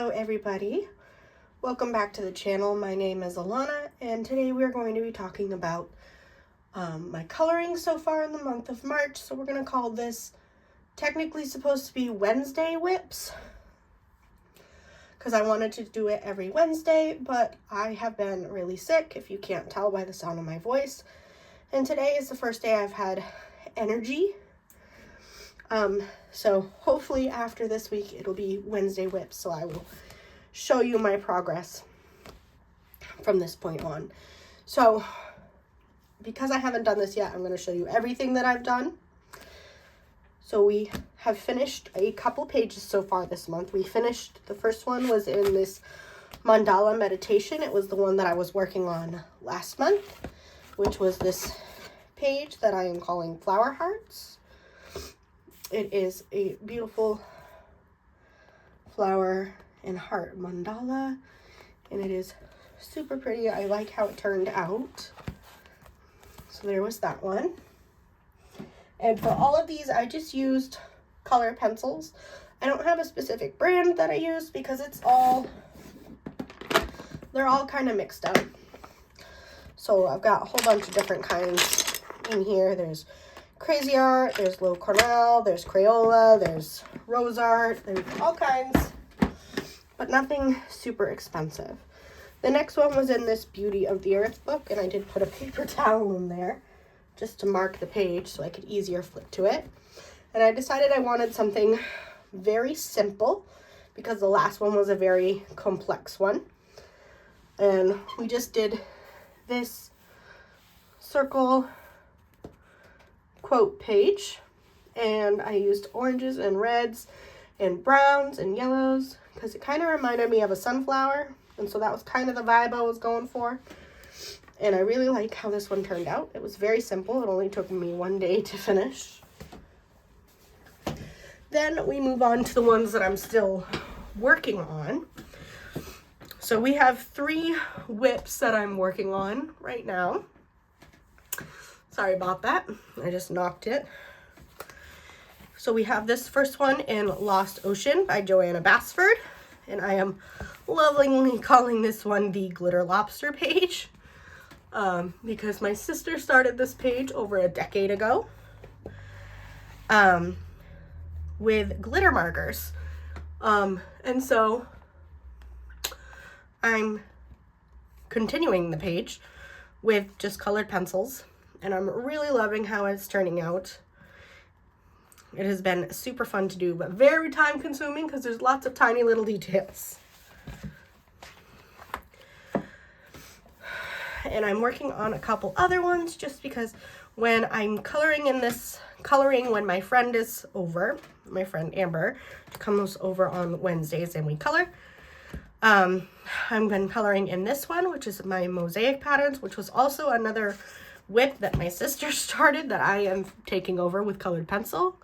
Hello everybody, welcome back to the channel. My name is Alana and today we're going to be talking about my coloring so far in the month of March. So we're going to call this technically supposed to be Wednesday whips because I wanted to do it every Wednesday, but I have been really sick, if you can't tell by the sound of my voice, and today is the first day I've had energy. So hopefully after this week it'll be Wednesday whips, so I will show you my progress from this point on. So because I haven't done this yet, I'm going to show you everything that I've done. So we have finished a couple pages so far this month. We finished, the first one was in this mandala meditation. It was the one that I was working on last month, which was this page that I am calling Flower Hearts. It is a beautiful flower and heart mandala, and it is super pretty. I like how it turned out. So there was that one. And for all of these, I just used color pencils. I don't have a specific brand that I use because they're all kind of mixed up. So I've got a whole bunch of different kinds in here. There's Crazy Art, there's Low Cornell, there's Crayola, there's Rose Art, there's all kinds, but nothing super expensive. The next one was in this Beauty of the Earth book, and I did put a paper towel in there just to mark the page so I could easier flip to it. And I decided I wanted something very simple because the last one was a very complex one. And we just did this circle quote page, and I used oranges and reds and browns and yellows because it kind of reminded me of a sunflower, and so that was kind of the vibe I was going for. And I really like how this one turned out. It was very simple. It only took me one day to finish. Then we move on to the ones that I'm still working on. So we have 3 whips that I'm working on right now. Sorry about that. I just knocked it. So we have this first one in Lost Ocean by Joanna Basford. And I am lovingly calling this one the Glitter Lobster page. Because my sister started this page over a decade ago. With glitter markers. And so I'm continuing the page with just colored pencils. And I'm really loving how it's turning out. It has been super fun to do, but very time consuming because there's lots of tiny little details. And I'm working on a couple other ones just because when I'm coloring in this when my friend is over, my friend Amber comes over on Wednesdays and we color. I've been coloring in this one, which is my mosaic patterns, which was also another whip that my sister started that I am taking over with colored pencil.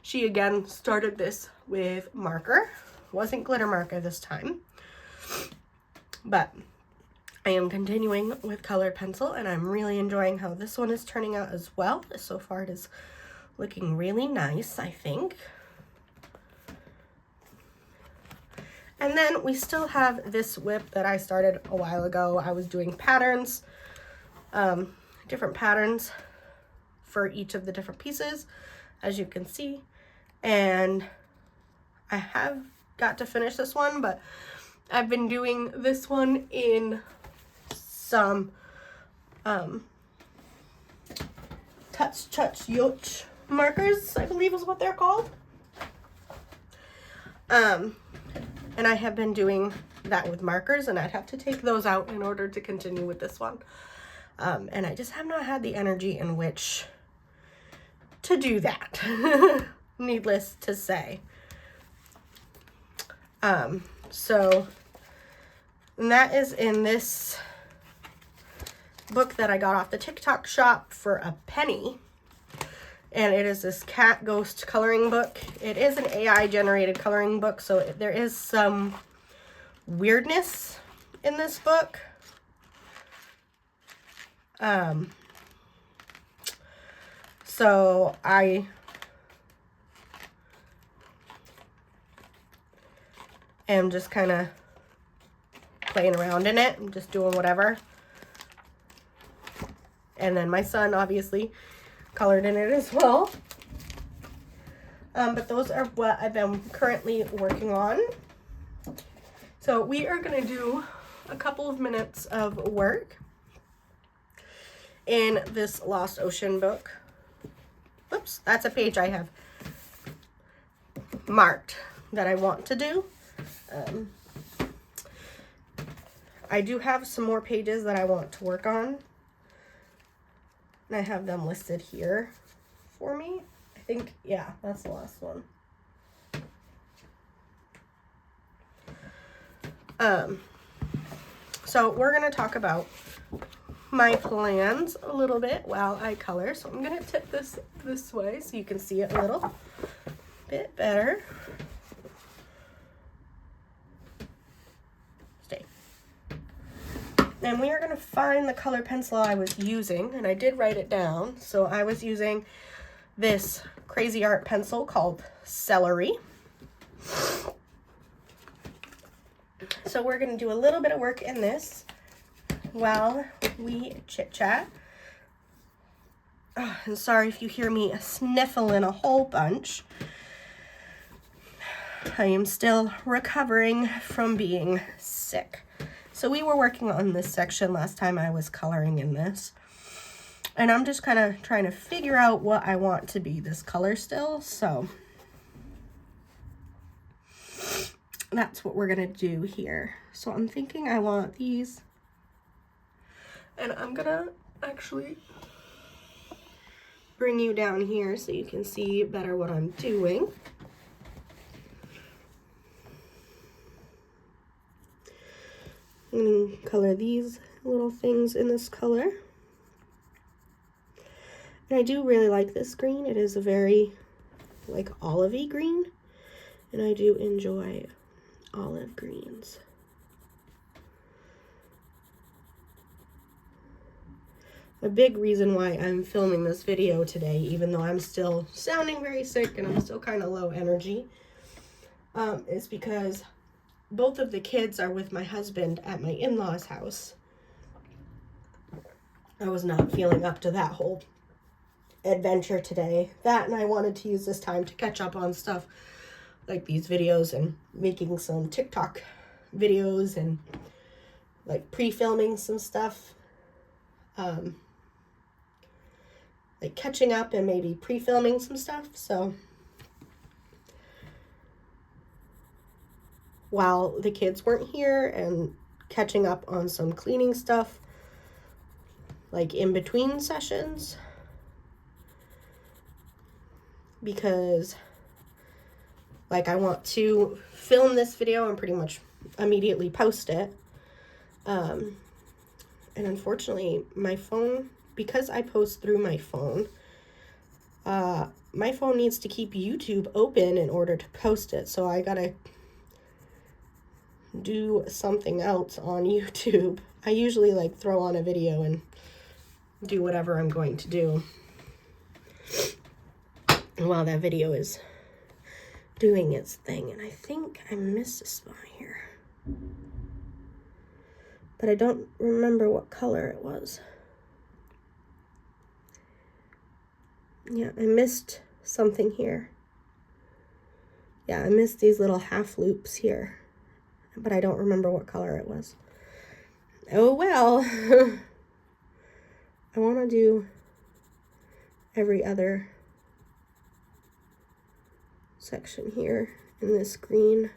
She again started this with marker. Wasn't glitter marker this time, but I am continuing with colored pencil, and I'm really enjoying how this one is turning out as well. So far it is looking really nice, I think. And then we still have this whip that I started a while ago. I was doing patterns, different patterns for each of the different pieces, as you can see. And I have got to finish this one, but I've been doing this one in some touch yoch markers, I believe is what they're called. And I have been doing that with markers, and I'd have to take those out in order to continue with this one. And I just have not had the energy in which to do that, needless to say. So that is in this book that I got off the TikTok shop for a penny. And it is this cat ghost coloring book. It is an AI generated coloring book, so there is some weirdness in this book. So I and just kind of playing around in it and just doing whatever. And then my son obviously colored in it as well. But those are what I've been currently working on. So we are going to do a couple of minutes of work in this Lost Ocean book. Oops, that's a page I have marked that I want to do. I do have some more pages that I want to work on. And I have them listed here for me. I think, yeah, that's the last one. So we're going to talk about my plans a little bit while I color. So I'm going to tip this way so you can see it a little bit better. Stay. And we are going to find the color pencil I was using, and I did write it down. So I was using this Crazy Art pencil called Celery. So we're going to do a little bit of work in this while we chit chat. Oh, and sorry if you hear me sniffling a whole bunch. I am still recovering from being sick. So we were working on this section last time I was coloring in this. And I'm just kind of trying to figure out what I want to be this color still. So that's what we're going to do here. So I'm thinking I want these. And I'm going to actually bring you down here so you can see better what I'm doing. I'm going to color these little things in this color. And I do really like this green. It is a very like olivey green. And I do enjoy olive greens. A big reason why I'm filming this video today, even though I'm still sounding very sick and I'm still kind of low energy, is because both of the kids are with my husband at my in-laws' house. I was not feeling up to that whole adventure today. That, and I wanted to use this time to catch up on stuff like these videos and making some TikTok videos and like pre-filming some stuff. Like catching up and maybe pre-filming some stuff. So while the kids weren't here, and catching up on some cleaning stuff like in between sessions, because like I want to film this video and pretty much immediately post it. And unfortunately my phone, because I post through my phone needs to keep YouTube open in order to post it. So I gotta do something else on YouTube. I usually like throw on a video and do whatever I'm going to do while that video is doing its thing. And I think I missed a spot here, but I don't remember what color it was. Yeah, I missed something here. Yeah, I missed these little half loops here, but I don't remember what color it was. Oh well. I want to do every other section here in this green.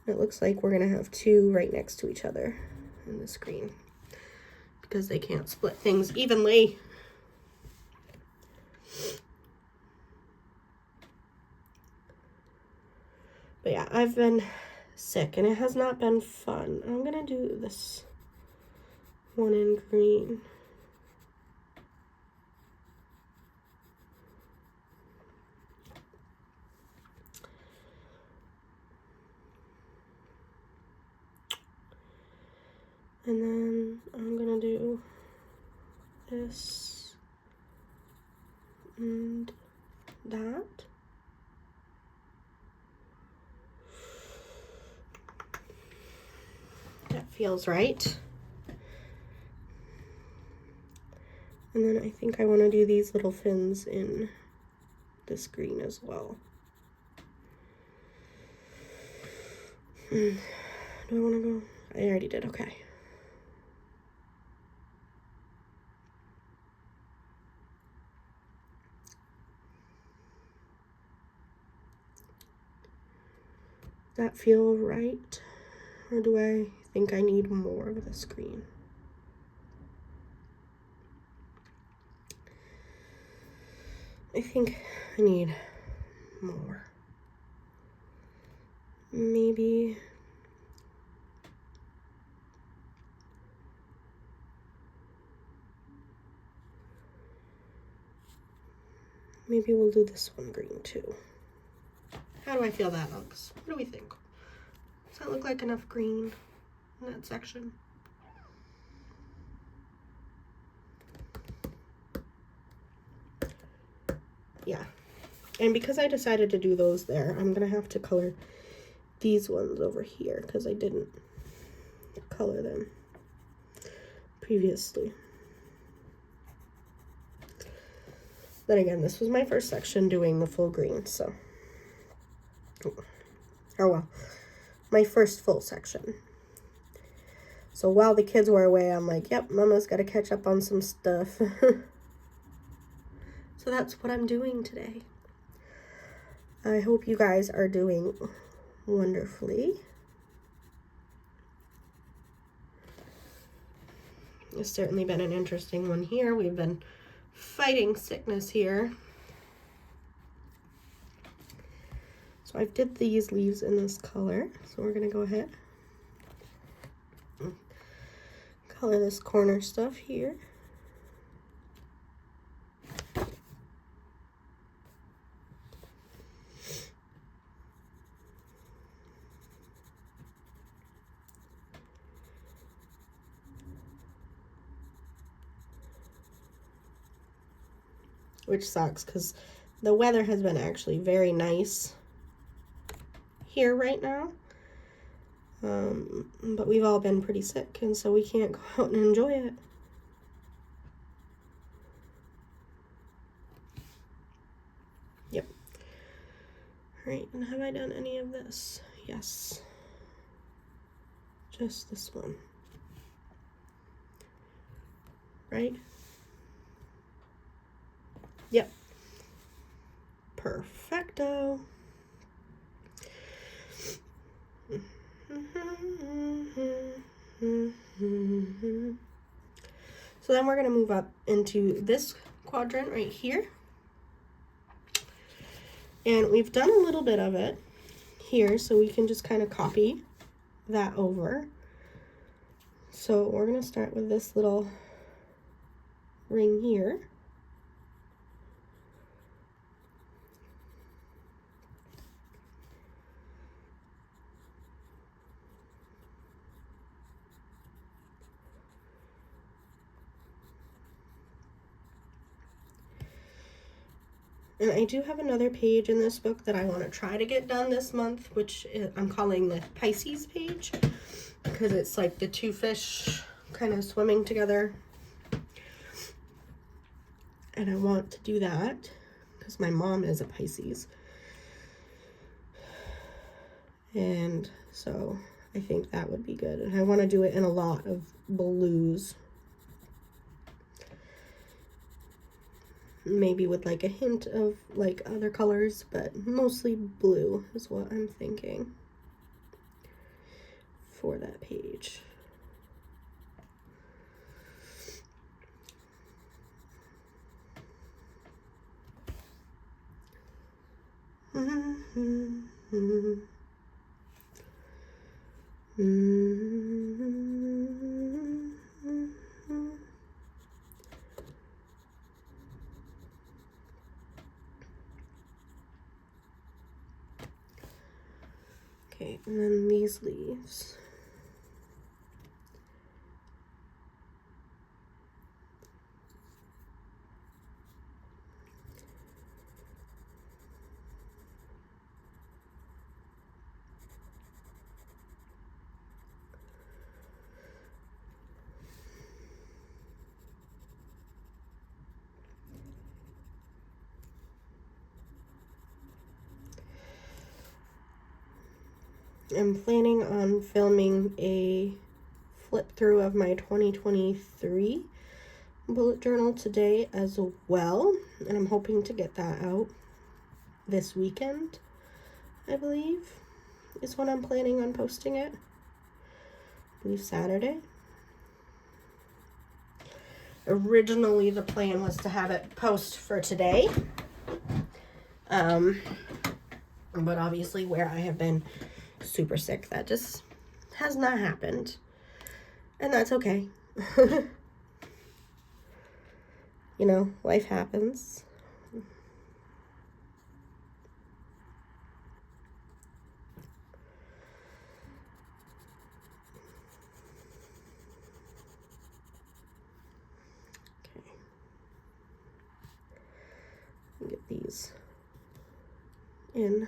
It looks like we're going to have two right next to each other in this green because they can't split things evenly. But yeah, I've been sick and it has not been fun. I'm going to do this one in green. And then I'm going to do this and that. That feels right. And then I think I want to do these little fins in this green as well. Do I want to go? I already did, okay. Does that feel right? Or do I think I need more of this green? I think I need more. Maybe we'll do this one green too. How do I feel that looks? What do we think? Does that look like enough green in that section? Yeah. And because I decided to do those there, I'm gonna have to color these ones over here because I didn't color them previously. Then again, this was my first section doing the full green, so. Oh well, my first full section. So while the kids were away, I'm like, yep, Mama's got to catch up on some stuff. So that's what I'm doing today. I hope you guys are doing wonderfully. It's certainly been an interesting one here. We've been fighting sickness here. So I did these leaves in this color. So we're gonna go ahead and color this corner stuff here. Which sucks because the weather has been actually very nice here right now. But we've all been pretty sick, and so we can't go out and enjoy it. Yep. All right, and have I done any of this? Yes. Just this one. Right? Yep. Perfecto. So then we're going to move up into this quadrant right here. And we've done a little bit of it here, so we can just kind of copy that over. So we're going to start with this little ring here. And I do have another page in this book that I want to try to get done this month, which I'm calling the Pisces page, because it's like the two fish kind of swimming together. And I want to do that because my mom is a Pisces. And so I think that would be good. And I want to do it in a lot of blues. Maybe with like a hint of like other colors, but mostly blue is what I'm thinking for that page. Okay, and then these leaves. I'm planning on filming a flip through of my 2023 bullet journal today as well, and I'm hoping to get that out this weekend, I believe, is when I'm planning on posting it. I believe Saturday. Originally, the plan was to have it post for today, but obviously where I have been super sick, that just has not happened, and that's okay. You know, life happens. Okay. Get these in.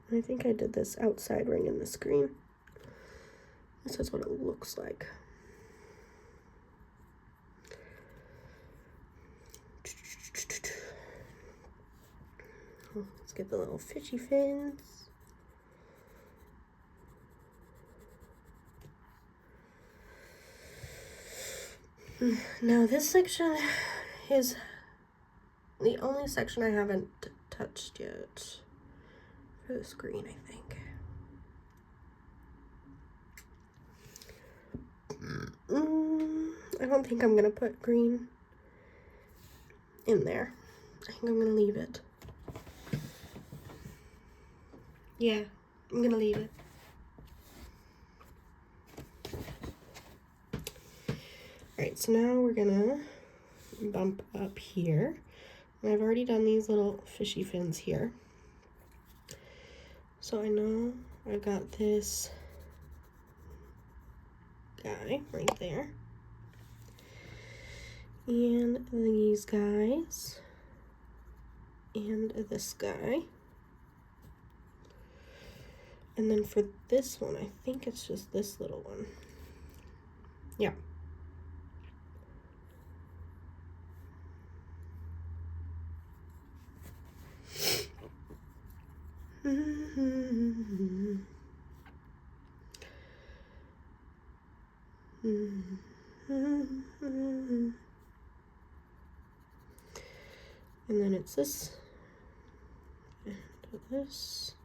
I think I did this outside ring in the screen. This is what it looks like. Let's get the little fishy fins. Now this section is the only section I haven't touched yet for the screen, I think. I don't think I'm gonna put green in there. I think I'm gonna leave it. Yeah, I'm gonna leave it. Alright, so now we're gonna bump up here. And I've already done these little fishy fins here. So I know I've got this guy right there. And these guys. And this guy. And then for this one, I think it's just this little one. Yeah. And then it's this and this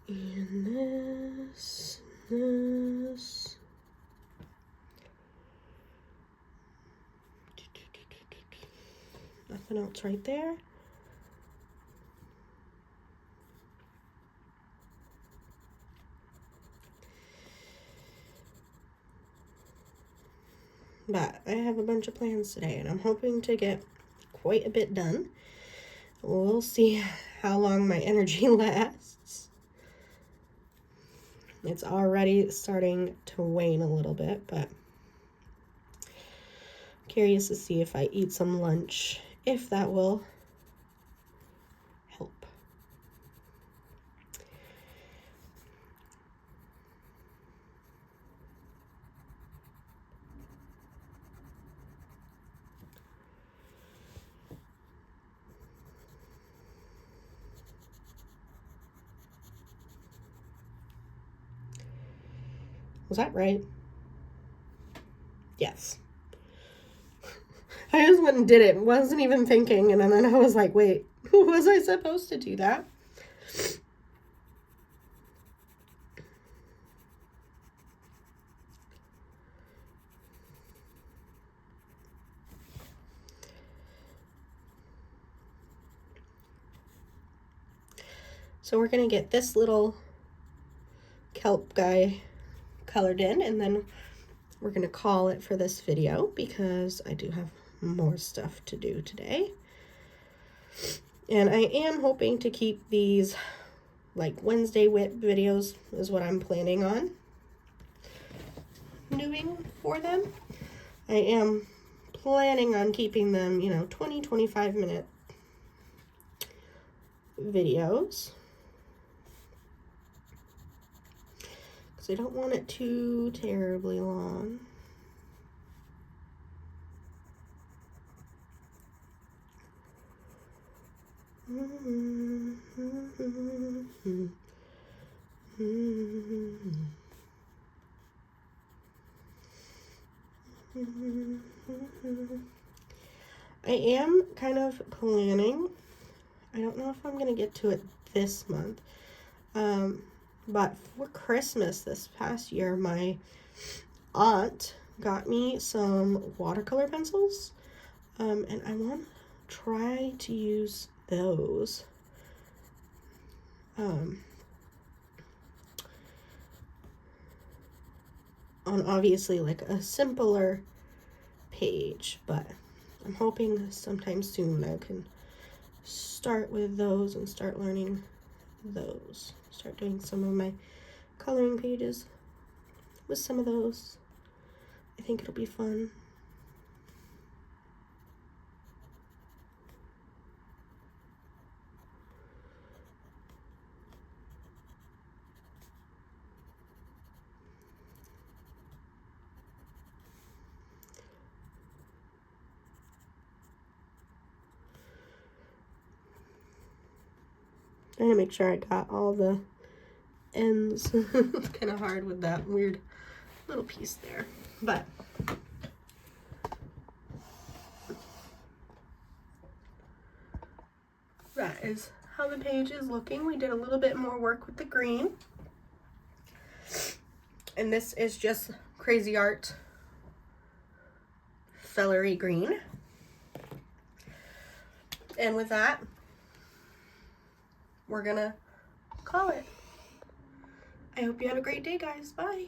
and this, this. Nothing else right there. But I have a bunch of plans today, and I'm hoping to get quite a bit done. We'll see how long my energy lasts. It's already starting to wane a little bit, but I'm curious to see if I eat some lunch, if that will help. Was that right? Yes. I just went and did it. Wasn't even thinking. And then I was like, wait, was I supposed to do that? So we're going to get this little kelp guy colored in, and then we're going to call it for this video because I do have more stuff to do today. And I am hoping to keep these like Wednesday WIP videos is what I'm planning on doing for them. I am planning on keeping them, you know, 20-25 minute videos, because I don't want it too terribly long. I am kind of planning, I don't know if I'm going to get to it this month, but for Christmas this past year, my aunt got me some watercolor pencils, and I want to try to use those. On obviously like a simpler page, but I'm hoping sometime soon I can start with those and start learning those. Start doing some of my coloring pages with some of those. I think it'll be fun. I'm gonna make sure I got all the ends. It's kind of hard with that weird little piece there, but that is how the page is looking. We did a little bit more work with the green, and this is just Crazy Art Fellery Green. And with that, we're gonna call it. I hope you have a great day, guys. Bye.